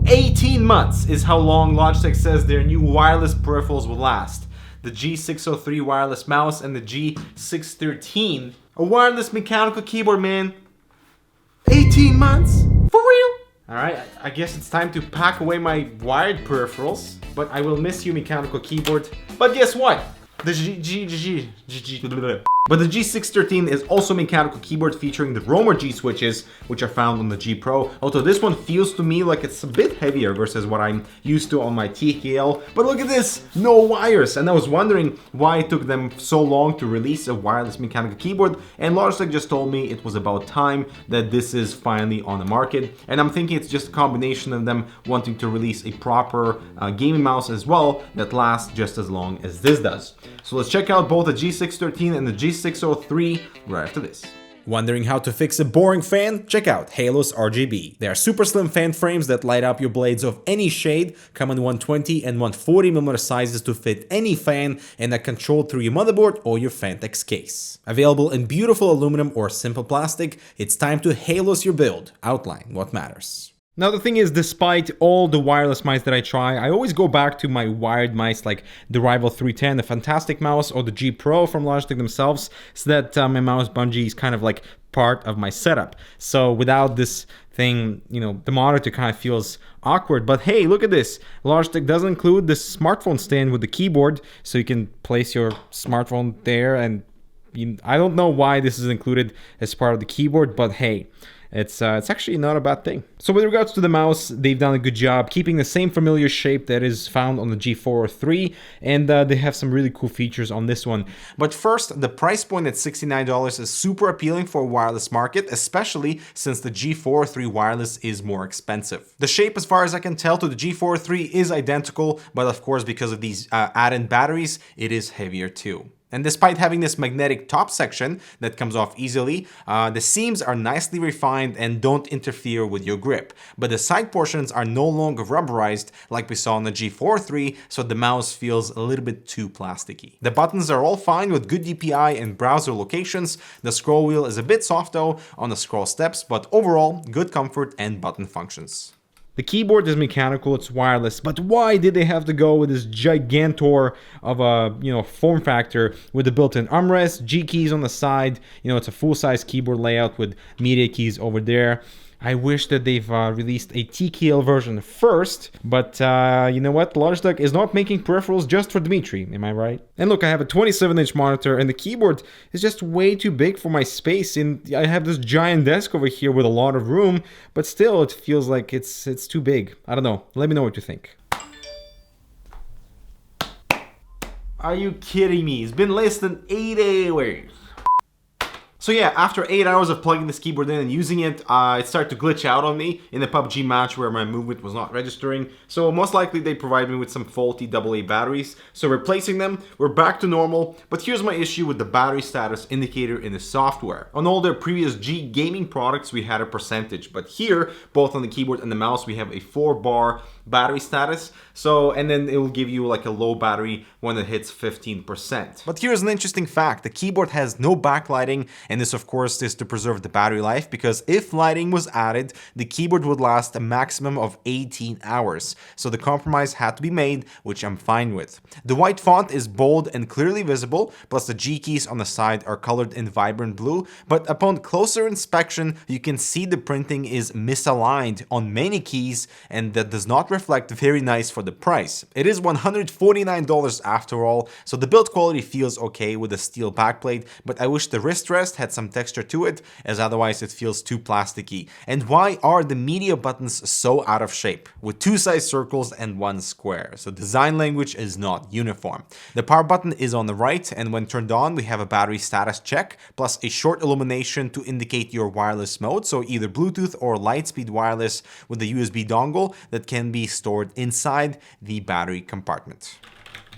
$18 months is how long Logitech says their new wireless peripherals will last. The G603 wireless mouse and the G613, a wireless mechanical keyboard, man. 18 months? For real? Alright, I guess it's time to pack away my wired peripherals, but I will miss you, mechanical keyboard. But guess what? The G613 is also a mechanical keyboard featuring the Roamer G switches, which are found on the G Pro. Although this one feels to me like it's a bit heavier versus what I'm used to on my TKL. But look at this, no wires. And I was wondering why it took them so long to release a wireless mechanical keyboard. And Logitech just told me it was about time that this is finally on the market. And I'm thinking it's just a combination of them wanting to release a proper gaming mouse as well that lasts just as long as this does. So let's check out both the G613 and the G603 right after this. Wondering how to fix a boring fan? Check out Halos RGB. They are super slim fan frames that light up your blades of any shade, come in 120 and 140mm sizes to fit any fan, and are controlled through your motherboard or your Fantex case. Available in beautiful aluminum or simple plastic, it's time to Halos your build. Outline what matters. Now the thing is, despite all the wireless mice that I try, I always go back to my wired mice like the Rival 310, the fantastic mouse, or the G Pro from Logitech themselves, so that my mouse bungee is kind of like part of my setup. So without this thing, you know, the monitor kind of feels awkward. But hey, look at this. Logitech does include this smartphone stand with the keyboard, so you can place your smartphone there. And I don't know why this is included as part of the keyboard, but hey, it's actually not a bad thing. So with regards to the mouse, they've done a good job keeping the same familiar shape that is found on the G403, and they have some really cool features on this one. But first, the price point at $69 is super appealing for a wireless market, especially since the G403 wireless is more expensive. The shape, as far as I can tell, to the G403 is identical, but of course, because of these add-in batteries, it is heavier too. And despite having this magnetic top section that comes off easily, the seams are nicely refined and don't interfere with your grip. But the side portions are no longer rubberized like we saw on the G403, so the mouse feels a little bit too plasticky. The buttons are all fine with good DPI and browser locations. The scroll wheel is a bit soft though on the scroll steps, but overall, good comfort and button functions. The keyboard is mechanical, it's wireless, but why did they have to go with this gigantor of a form factor with the built-in armrest, G keys on the side? It's a full-size keyboard layout with media keys over there. I wish that they've released a TKL version first, but you know what? Logitech is not making peripherals just for Dmitry, am I right? And look, I have a 27-inch monitor and the keyboard is just way too big for my space, and I have this giant desk over here with a lot of room, but still it feels like it's too big. I don't know. Let me know what you think. Are you kidding me? It's been less than 8 hours. So yeah, after 8 hours of plugging this keyboard in and using it, it started to glitch out on me in the PUBG match where my movement was not registering. So most likely they provided me with some faulty AA batteries. So replacing them, we're back to normal. But here's my issue with the battery status indicator in the software. On all their previous G gaming products, we had a percentage. But here, both on the keyboard and the mouse, we have a 4-bar battery status. And then it will give you like a low battery when it hits 15%. But here's an interesting fact. The keyboard has no backlighting, and this of course is to preserve the battery life, because if lighting was added, the keyboard would last a maximum of 18 hours. So the compromise had to be made, which I'm fine with. The white font is bold and clearly visible, plus the G keys on the side are colored in vibrant blue, but upon closer inspection, you can see the printing is misaligned on many keys, and that does not reflect very nice for the price. It is $149 after all, so the build quality feels okay with a steel backplate, but I wish the wrist rest had some texture to it, as otherwise it feels too plasticky. And why are the media buttons so out of shape, with 2 size circles and 1 square? So design language is not uniform. The power button is on the right, and when turned on, we have a battery status check, plus a short illumination to indicate your wireless mode, so either Bluetooth or Lightspeed wireless with a USB dongle that can be stored inside the battery compartment.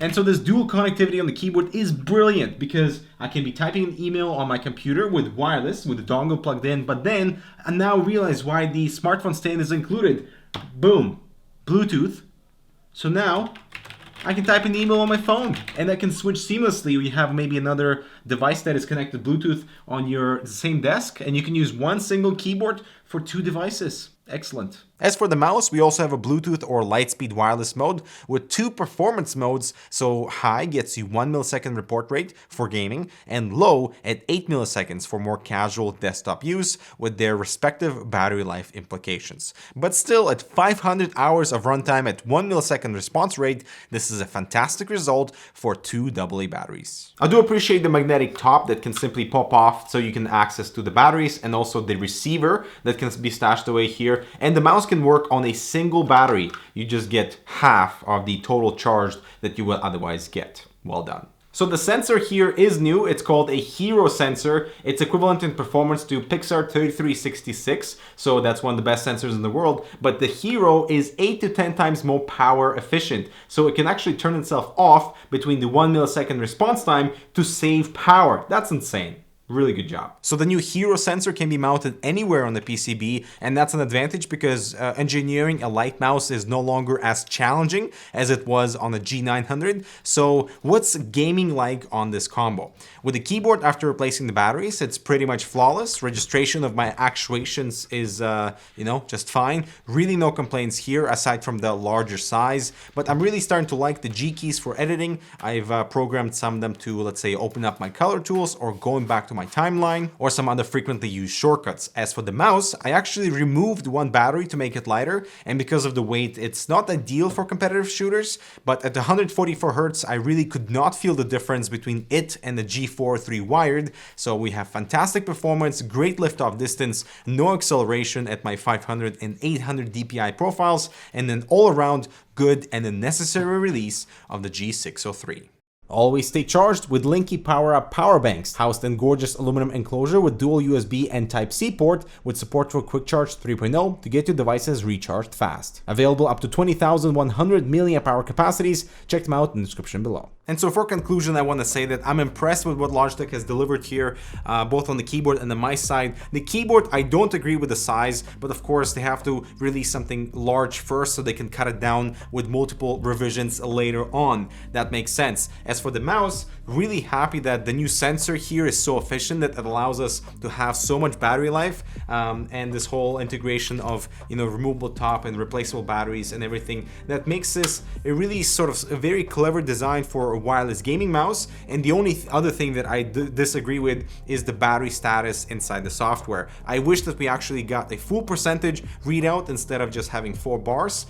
And so this dual connectivity on the keyboard is brilliant because I can be typing an email on my computer with wireless, with the dongle plugged in, but then I now realize why the smartphone stand is included. Boom, Bluetooth. So now I can type an email on my phone and I can switch seamlessly. You have maybe another device that is connected Bluetooth on your same desk and you can use one single keyboard for two devices. Excellent. As for the mouse, we also have a Bluetooth or Lightspeed wireless mode with two performance modes. So high gets you 1 millisecond report rate for gaming and low at 8 milliseconds for more casual desktop use with their respective battery life implications. But still, at 500 hours of runtime at 1 millisecond response rate, this is a fantastic result for two AA batteries. I do appreciate the magnetic top that can simply pop off so you can access to the batteries and also the receiver that can be stashed away here. And the mouse can work on a single battery. You just get half of the total charge that you will otherwise get. Well done. So the sensor here is new. It's called a Hero sensor. It's equivalent in performance to Pixar 3366. So that's one of the best sensors in the world. But the Hero is 8 to 10 times more power efficient. So it can actually turn itself off between the 1 millisecond response time to save power. That's insane. Really good job. So the new Hero sensor can be mounted anywhere on the PCB, and that's an advantage because engineering a light mouse is no longer as challenging as it was on the G900. So what's gaming like on this combo? With the keyboard, after replacing the batteries, it's pretty much flawless. Registration of my actuations is, just fine. Really no complaints here aside from the larger size, but I'm really starting to like the G keys for editing. I've programmed some of them to, let's say, open up my color tools or going back to my timeline or some other frequently used shortcuts. As for the mouse, I actually removed one battery to make it lighter, and because of the weight, it's not ideal for competitive shooters, but at 144 Hz, I really could not feel the difference between it and the G603 wired. So we have fantastic performance, great liftoff distance, no acceleration at my 500 and 800 DPI profiles, and an all-around good and a necessary release of the G603. Always stay charged with Linky power-up power banks, housed in gorgeous aluminum enclosure with dual USB and Type-C port with support for Quick Charge 3.0 to get your devices recharged fast. Available up to 20,100 mAh capacities. Check them out in the description below. And so for conclusion, I want to say that I'm impressed with what Logitech has delivered here, both on the keyboard and the mice side. The keyboard, I don't agree with the size, but of course they have to release something large first so they can cut it down with multiple revisions later on. That makes sense. As for the mouse, really happy that the new sensor here is so efficient that it allows us to have so much battery life, and this whole integration of removable top and replaceable batteries and everything that makes this a really sort of a very clever design for a wireless gaming mouse. And the only other thing that I disagree with is the battery status inside the software. I wish that we actually got a full percentage readout instead of just having 4 bars,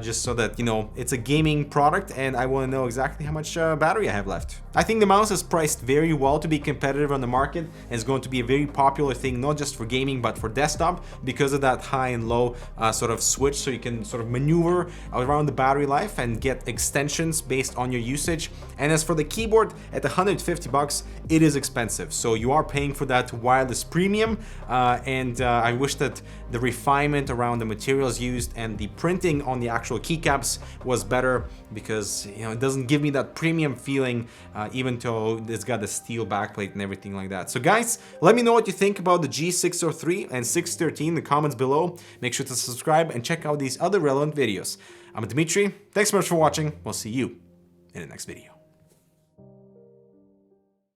just so that it's a gaming product and I want to know exactly how much battery I have left. I think the mouse is priced very well to be competitive on the market and is going to be a very popular thing, not just for gaming but for desktop, because of that high and low sort of switch, so you can sort of maneuver around the battery life and get extensions based on your usage. And as for the keyboard, at $150, it is expensive, so you are paying for that wireless premium, and I wish that the refinement around the materials used and the printing on the actual keycaps was better, because it doesn't give me that premium feeling, even though it's got the steel backplate and everything like that. So guys, let me know what you think about the G603 and 613 in the comments below. Make sure to subscribe and check out these other relevant videos. I'm Dmitry. Thanks so much for watching. We'll see you in the next video.